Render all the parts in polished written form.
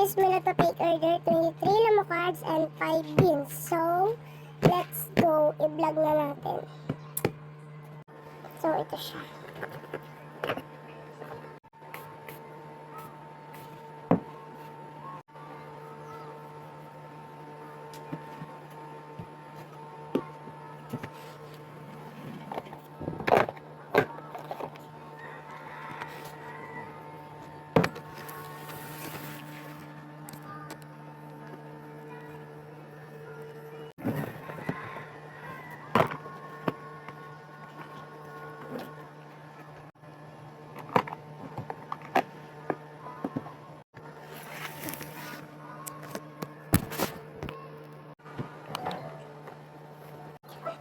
guys, may nagpa-take order, 23 lamo cards and 5 beans. So, let's go. I-vlog na natin. So, ito siya.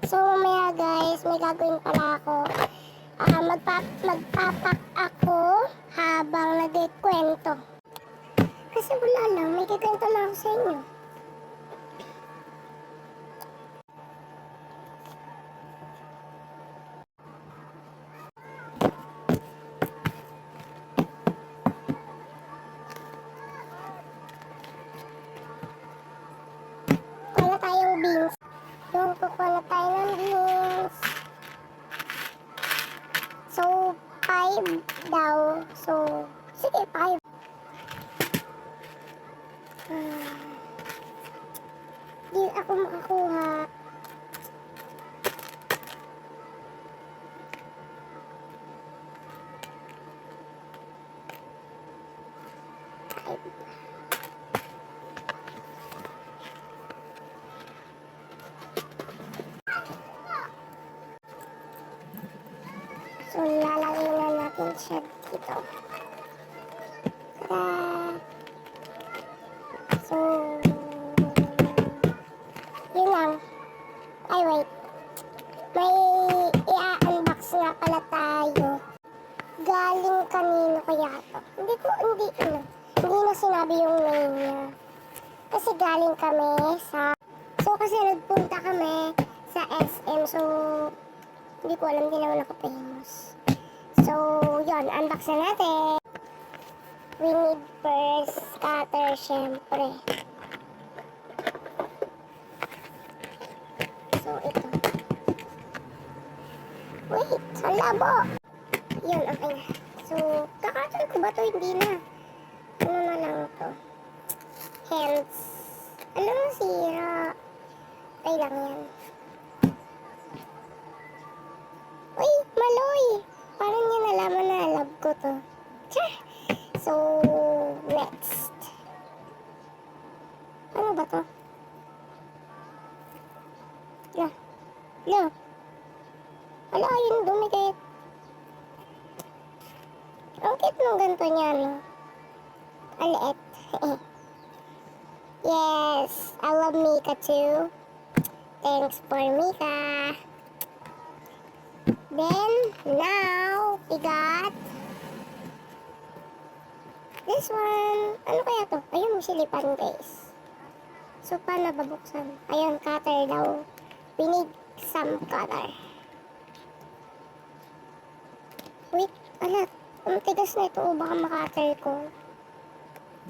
So, mamaya guys, may gagawin pala ako. Magpapak ako habang nagkikwento. Kasi wala lang, may kikwento na ako sa inyo. Wala tayong beans. Yung kukuha na tayo ng beans. So, 5 daw. So, sige, 5. Di ako makakuha. So, lalagay na natin siya dito. So, yun lang. Ay, wait. May i-unbox nga pala tayo. Galing kanino kaya to? Hindi na sinabi yung name niya. Kasi galing kami sa... So, kasi nagpunta kami sa SM. So, hindi ko alam, din naman ako famous. So, yun, unbox na natin. We need first cutter, syempre. So, ito. Wait, ang labo! Yun, okay na. So, kakatal ko ba to? Hindi na. Ano na lang to? Hence. Alam mo, sira. Okay lang yan. Uy, maloy! Parang niya nalaman na love ko to. Tiyah! So, next. Ano ba to? La. Ala, yun dumikit. Ang cute nung ganito niya, no? Aliit. Yes, I love Mika too. Thanks for Mika. Then, now, we got this one. Ano kaya to? Ayun, silipan guys. So, paano babuksan? Ayun, cutter daw. We need some cutter. Wait, alat. Ang tigas na ito. Baka makater ko.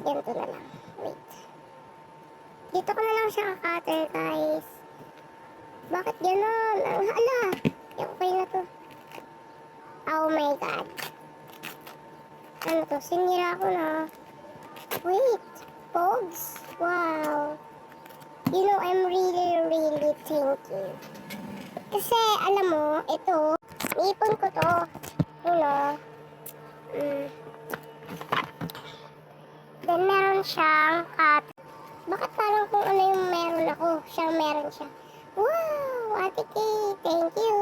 Ganito na lang. Wait. Dito ko na lang siya kakater, guys. Bakit gano'n? Ala. Okay na to. Oh my God. Ano to? Sinira ko na. Wait. Pogs? Wow. You know, I'm really thinking. Kasi, alam mo, ito, ipon ko to. You know. Then, meron siyang cut. Bakit parang kung ano yung meron ako, siyang meron siya. Wow! Ate Kay, thank you!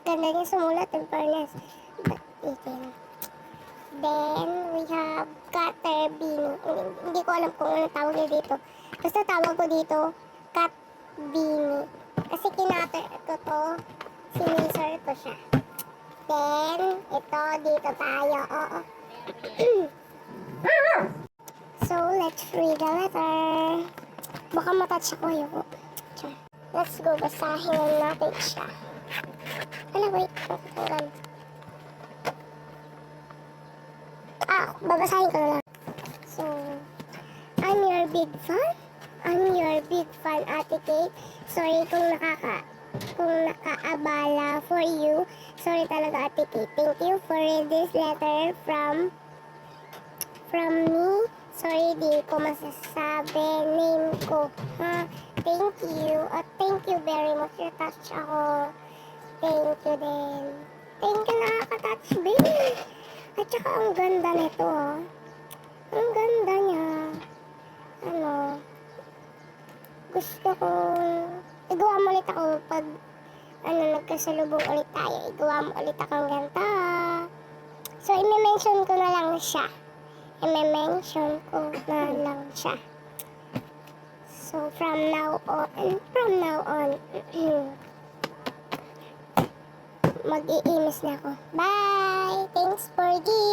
Ganda niya sumulat, in fairness. But, itin. Then, we have cutter beanie. Hindi ko alam kung ano tawag niya dito. Basta tawag ko dito, cut beanie. Kasi kinater ko to, sinisor ko siya. Then, ito, dito tayo. Oo. So, let's read the letter. Baka matouch ako yun. Let's go, basahin natin siya. Ala, wait. Natutunggan. Babasahin ko na lang. So, big fan? I'm your big fan, Ate Kate. Sorry kung nakaabala for you. Sorry talaga, Ate Kate. Thank you for this letter from me. Sorry, di ko masasabi name ko. Ha? Thank you. At thank you very much. Na-touch ako. Thank you din. Thank you, nakaka-touch, babe. At saka ang ganda nito, oh. Ang ganda niya. Ano, gusto kong igawa mo ulit ako pag nagkasalubong ulit tayo. Igawa mo ulit akong ganito. So, i-mention ko na lang siya. I-mention ko na lang siya. So, from now on, mag-i-imis na ako. Bye! Thanks for this!